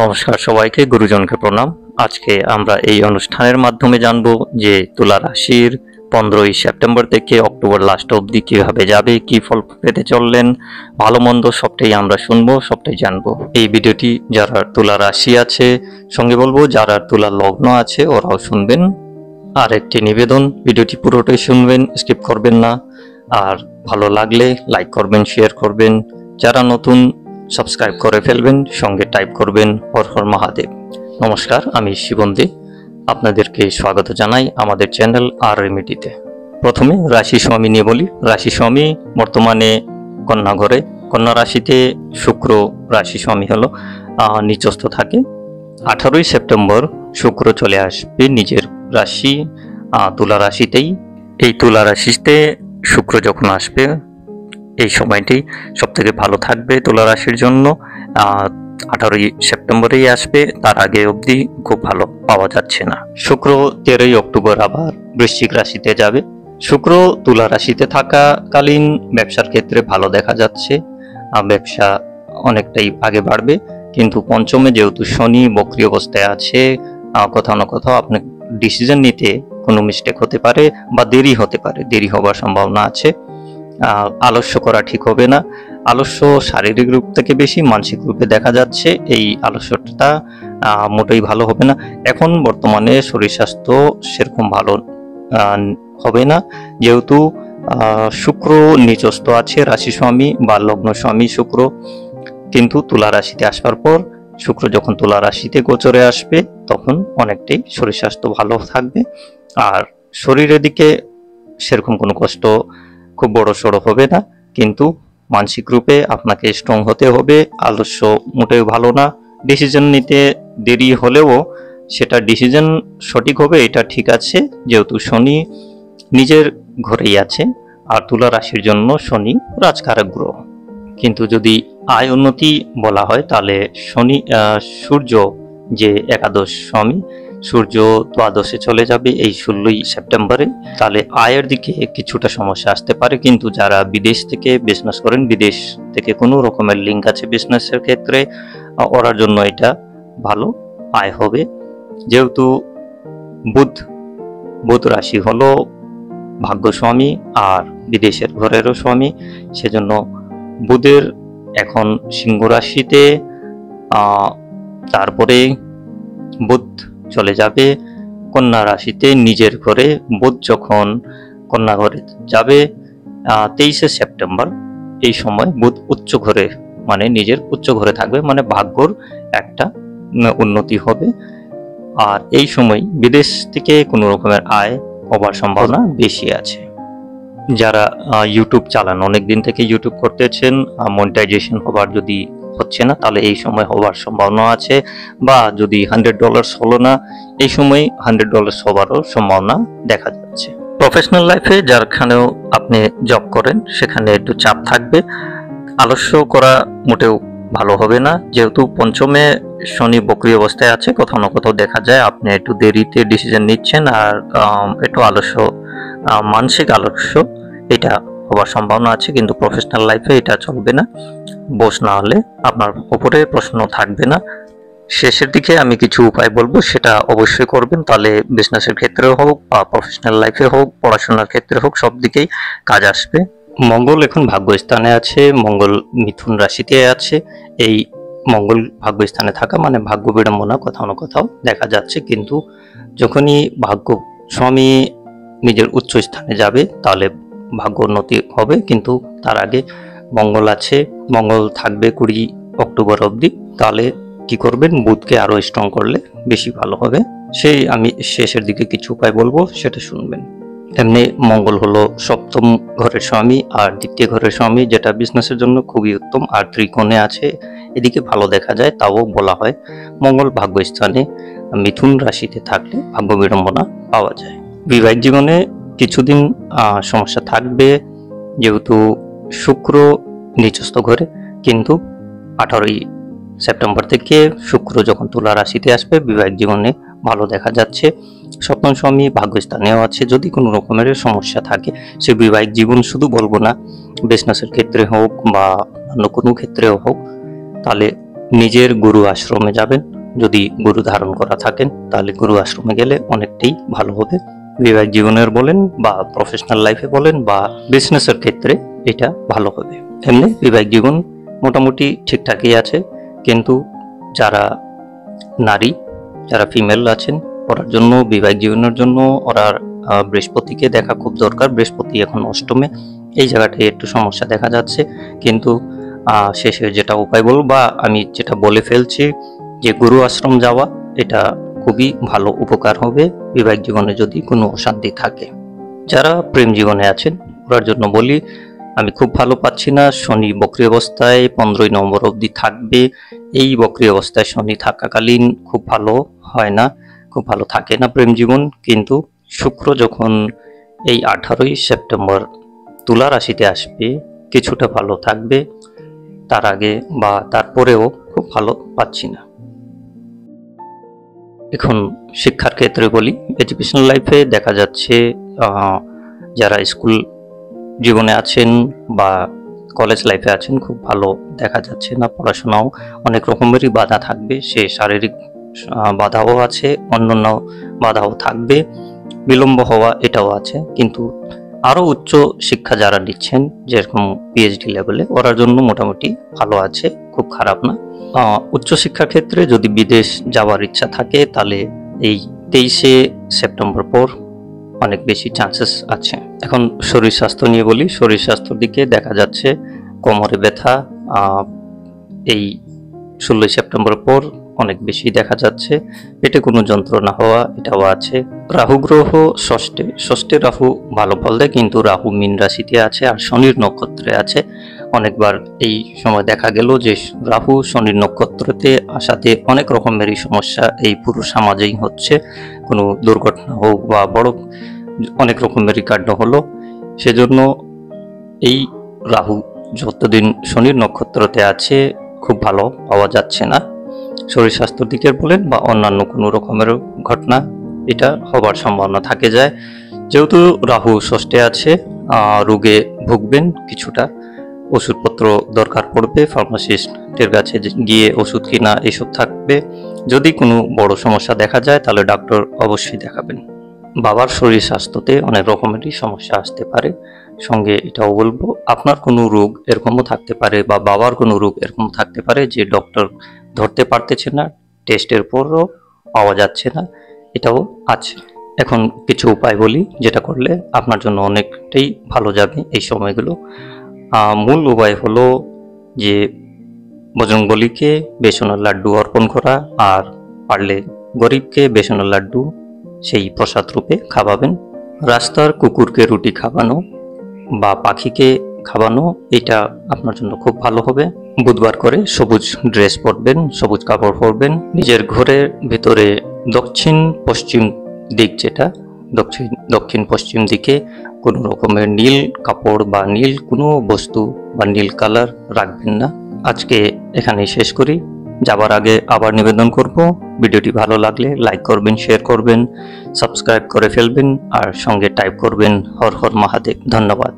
নমস্কার সবাইকে, গুরুজনকে প্রণাম। আজকে আমরা এই অনুষ্ঠানের মাধ্যমে জানব যে তুলা রাশির 15ই সেপ্টেম্বর থেকে অক্টোবর লাস্ট অবধি কিভাবে যাবে, কি ফল পেতে চললেন, ভালো মন্দ সবটাই আমরা শুনবো, সবটাই জানবো। এই ভিডিওটি যারা তুলা রাশি আছে সঙ্গে বলবো, যারা তুলা লগ্ন আছে ওরাও শুনবেন। আর একটি নিবেদন, ভিডিওটি পুরোটাই শুনবেন, স্কিপ করবেন না। আর ভালো লাগলে লাইক করবেন, শেয়ার করবেন। যারা নতুন সাবস্ক্রাইব করে ফেলবেন, সঙ্গে টাইপ করবেন হর হর মহাদেব। নমস্কার, আমি শিবন্দী, আপনাদেরকে স্বাগত জানাই আমাদের চ্যানেল আর রেমিডিতে। প্রথমে রাশি স্বামী নিয়ে বলি। রাশি স্বামী বর্তমানে কন্যা ঘরে, কন্যা রাশিতে শুক্র রাশি স্বামী হলো নিচস্থ থাকে। 18ই সেপ্টেম্বর শুক্র চলে আসবে নিজের রাশি তুলা রাশিতেই। এই তুলা রাশিতে শুক্র যখন আসবে এই সময়টি সব থেকে ভালো থাকবে তুলা রাশির জন্য। 18ই সেপ্টেম্বরেই আসবে, তার আগে অবধি খুব ভালো পাওয়া যাচ্ছে না। শুক্র 13ই অক্টোবর আবার বৃশ্চিক রাশিতে যাবে। শুক্র তুলা রাশিতে থাকাকালীন ব্যবসার ক্ষেত্রে ভালো দেখা যাচ্ছে, ব্যবসা অনেকটাই আগে বাড়বে। কিন্তু পঞ্চমে যেহেতু শনি বক্রী অবস্থায় আছে, কোথাও না কোথাও আপনার ডিসিশন নিতে কোনো মিস্টেক হতে পারে বা দেরি হতে পারে, দেরি হবার সম্ভাবনা আছে। আলস্য করা ঠিক হবে না। আলস্য শারীরিক রূপ থেকে বেশি মানসিক রূপে দেখা যাচ্ছে। এই আলস্যটা মোটেই ভালো হবে না। এখন বর্তমানে শরীর স্বাস্থ্য সেরকম ভালো হবে না, যেহেতু শুক্র নিচস্থ আছে রাশি স্বামী বা লগ্ন স্বামী শুক্র। কিন্তু তুলা রাশিতে আসবার পর শুক্র যখন তুলা রাশিতে গোচরে আসবে তখন অনেকটাই শরীর স্বাস্থ্য ভালো থাকবে। আর শরীরের দিকে সেরকম কোনো কষ্ট খুব বড় সড়ো হবে না, কিন্তু মানসিক রূপে আপনাকে স্ট্রং হতে হবে। আলস্য মোটেও ভালো না। ডিসিশন নিতে দেরি হলেও সেটা ডিসিশন সঠিক হবে, এটা ঠিক আছে, যেহেতু শনি নিজের ঘরেই আছে। আর তুলা রাশির জন্য শনি রাজকারক গ্রহ। কিন্তু যদি আয় উন্নতি বলা হয় তাহলে শনি সূর্য যে একাদশ স্বামী, সূর্য দ্বাদশে চলে যাবে এই 16ই সেপ্টেম্বরে। তাহলে আয়ের দিকে কিছুটা সমস্যা আসতে পারে। কিন্তু যারা বিদেশ থেকে বিজনেস করেন, বিদেশ থেকে কোনো রকমের লিঙ্ক আছে বিজনেসের ক্ষেত্রে, ওরার জন্য এটা ভালো আয় হবে। যেহেতু বুধ রাশি হলো ভাগ্য স্বামী আর বিদেশের ঘরেরও স্বামী, সেজন্য বুধের এখন সিংহ রাশিতে, তারপরে বুধ চলে যাবে কন্যা রাশিতে নিজের ঘরে। বুধ যখন কন্যা ঘরে যাবে 23শে সেপ্টেম্বর, এই সময় বুধ উচ্চ ঘরে, মানে নিজের উচ্চ ঘরে থাকবে, মানে ভাগ্যর একটা উন্নতি হবে। আর এই সময় বিদেশ থেকে কোনো রকমের আয় হবার সম্ভাবনা বেশি আছে। যারা ইউটিউব চালান, অনেকদিন থেকে ইউটিউব করতেছেন, মনিটাইজেশন হবার যদি হচ্ছে না তাহলে এই সময় হবার সম্ভাবনা আছে। বা যদি $100 হলো না, এই সময় $100 হবারও সম্ভাবনা দেখা যাচ্ছে। প্রফেশনাল লাইফে যারখানেও আপনি জব করেন সেখানে একটু চাপ থাকবে। আলস্য করা মোটেও ভালো হবে না, যেহেতু পঞ্চমে শনি বক্রী অবস্থায় আছে। কোথাও না কোথাও দেখা যায় আপনি একটু দেরিতে ডিসিশন নিচ্ছেন, আর একটু আলস্য, মানসিক আলস্য এটা হবার সম্ভাবনা আছে। কিন্তু প্রফেশনাল লাইফে এটা চলবে না। বস না হলে আপনার উপরে প্রশ্ন থাকবে না। শেষের দিকে আমি কিছু উপায় বলবো, সেটা অবশ্যই করবেন, তাহলে বিজনেসের ক্ষেত্রে হোক বা প্রফেশনাল লাইফে হোক, পড়াশোনার ক্ষেত্রে হোক, সব দিকেই কাজ আসবে। মঙ্গল এখন ভাগ্যস্থানে আছে, মঙ্গল মিথুন রাশিতে আছে। এই মঙ্গল ভাগ্যস্থানে থাকা মানে ভাগ্য বিড়ম্বনা কোথাও না কোথাও দেখা যাচ্ছে। কিন্তু যখনই ভাগ্য স্বামী নিজের উচ্চ স্থানে যাবে তাহলে ভাগ্য উন্নতি হবে। কিন্তু তার আগে মঙ্গল আছে, মঙ্গল থাকবে 20 অক্টোবর অবধি। তাহলে কি করবেন, বুধকে আরো স্ট্রং করলে বেশি ভালো হবে। সেই আমি শেষের দিকে কিছু উপায় বলবো, সেটা শুনবেন। এমনি মঙ্গল হলো সপ্তম ঘরের স্বামী আর দ্বিতীয় ঘরের স্বামী, যেটা বিজনেসের জন্য খুবই উত্তম। আর ত্রিকোণে আছে, এদিকে ভালো দেখা যায়। তাও বলা হয় মঙ্গল ভাগ্যস্থানে মিথুন রাশিতে থাকলে ভাগ্য বিড়ম্বনা পাওয়া যায়। বিবাহিক জীবনে কিছুদিন সমস্যা থাকবে, যেহেতু শুক্র নিচস্থ ঘরে। কিন্তু 18ই সেপ্টেম্বর থেকে শুক্র যখন তুলা রাশিতে আসবে বিবাহিক জীবনে ভালো দেখা যাচ্ছে। সপ্তম স্বামী ভাগ্যস্থানেও আছে। যদি কোনো রকমের সমস্যা থাকে, সে বিবাহিক জীবন শুধু বলবো না, বিজনেসের ক্ষেত্রে হোক বা অন্য কোনো ক্ষেত্রেও হোক, তাহলে নিজের গুরু আশ্রমে যাবেন। যদি গুরু ধারণ করা থাকেন তাহলে গুরু আশ্রমে গেলে অনেকটাই ভালো হবে। বিবাহিক জীবনের বলেন বা প্রফেশনাল লাইফে বলেন বা বিজনেসের ক্ষেত্রে এটা ভালো হবে। এমনি বিবাহিক জীবন মোটামুটি ঠিকঠাকই আছে, কিন্তু যারা নারী, যারা ফিমেল আছেন, ওরার জন্য বিবাহিক জীবনের জন্য ওরা বৃহস্পতিকে দেখা খুব দরকার। বৃহস্পতি এখন অষ্টমে, এই জায়গাটায় একটু সমস্যা দেখা যাচ্ছে। কিন্তু শেষে যেটা উপায় বলবো বা আমি যেটা বলে ফেলছি যে গুরু আশ্রম যাওয়া এটা খুবই ভালো উপকার হবে বিবাহিক জীবনে যদি কোনো অশান্তি থাকে। যারা প্রেম জীবনে আছেন ওরার জন্য বলি, আমি খুব ভালো পাচ্ছি না। শনি বক্রী অবস্থায় 15ই নভেম্বর অবধি থাকবে। এই বক্রী অবস্থায় শনি থাকাকালীন খুব ভালো হয় না, খুব ভালো থাকে না প্রেম জীবন। কিন্তু শুক্র যখন এই 18ই সেপ্টেম্বর তুলা রাশিতে আসবে কিছুটা ভালো থাকবে। তার আগে বা তারপরেও খুব ভালো পাচ্ছি না। এখন শিক্ষার ক্ষেত্রে বলি, এডুকেশনাল লাইফে দেখা যাচ্ছে যারা স্কুল জীবনে আছেন বা কলেজ লাইফে আছেন খুব ভালো দেখা যাচ্ছে না। পড়াশোনাও অনেক রকমেরই বাধা থাকবে, সে শারীরিক বাধাও আছে, অন্যান্য বাধাও থাকবে, বিলম্ব হওয়া এটাও আছে। কিন্তু আরও উচ্চ শিক্ষা যারা নিচ্ছেন যেরকম পিএইচডি লেভেলে, ওরার জন্য মোটামুটি ভালো আছে, খুব খারাপ না। উচ্চশিক্ষার ক্ষেত্রে যদি বিদেশ যাওয়ার ইচ্ছা থাকে তাহলে এই 23শে সেপ্টেম্বর পর অনেক বেশি চান্সেস আছে। এখন শরীর স্বাস্থ্য নিয়ে বলি, শরীর স্বাস্থ্যের দিকে দেখা যাচ্ছে কোমরে ব্যথা এই 16ই সেপ্টেম্বর পর অনেক বেশি দেখা যাচ্ছে। পেটে কোনো যন্ত্রণা হওয়া এটাও আছে। রাহু গ্রহ ষষ্ঠে রাহু ভালো ফল দেয়, কিন্তু রাহু মীন রাশিতে আছে আর শনির নক্ষত্রে আছে। অনেকবার এই সময় দেখা গেল যে রাহু শনির নক্ষত্রতে আসাতে অনেক রকমেরই সমস্যা এই পুরো সমাজেই হচ্ছে। কোনো দুর্ঘটনা হোক বা বড় অনেক রকমেরই কাণ্ড হলো। সেজন্য এই রাহু যতদিন শনির নক্ষত্রতে আছে খুব ভালো পাওয়া যাচ্ছে না। শরীর স্বাস্থ্যের দিকে বলেন বা অন্যান্য কোনো রকমের ঘটনা এটা হবার সম্ভাবনা থাকে যায়। যেহেতু রাহু ষষ্ঠে আছে, রোগে ভুগবেন, কিছুটা ওষুধপত্র দরকার পড়বে, ফার্মাসিস্টের কাছে গিয়ে ওষুধ কিনা এসব থাকবে। যদি কোনো বড় সমস্যা দেখা যায় তাহলে ডাক্তার অবশ্যই দেখাবেন। বাবার শরীর স্বাস্থ্যতে অনেক রকমেরই সমস্যা আসতে পারে। সঙ্গে এটাও বলবো, আপনার কোনো রোগ এরকমও থাকতে পারে বা বাবার কোনো রোগ এরকম থাকতে পারে যে ডক্টর ধরতে পারতেছে না, টেস্টের পরও পাওয়া যাচ্ছে না, এটাও আছে। এখন কিছু উপায় বলি যেটা করলে আপনার জন্য অনেকটাই ভালো যাবে এই সময়গুলো। মূল উপায় হলো যে বজরংবলীকে বেসনের লাড্ডু অর্পণ করা, আর পারলে গরিবকে বেসনের লাড্ডু সেই প্রসাদ রূপে খাওয়াবেন। রাস্তার কুকুরকে রুটি খাওয়ানো বা পাখিকে খাওয়ানো এটা আপনার জন্য খুব ভালো হবে। বুধবার করে সবুজ ড্রেস পরবেন, সবুজ কাপড় পরবেন। নিজের ঘরের ভিতরে দক্ষিণ পশ্চিম দিক, যেটা দক্ষিণ পশ্চিম দিকে কোনো রকমের নীল কাপড় বা নীল কোনো বস্তু বা নীল কালার রাখবেন না। আজকে এখানেই শেষ করি। যাবার আগে আবার নিবেদন করব, ভিডিওটি ভালো লাগলে লাইক করবেন, শেয়ার করবেন, সাবস্ক্রাইব করে ফেলবেন আর সঙ্গে টাইপ করবেন হর হর মহাদেব। ধন্যবাদ।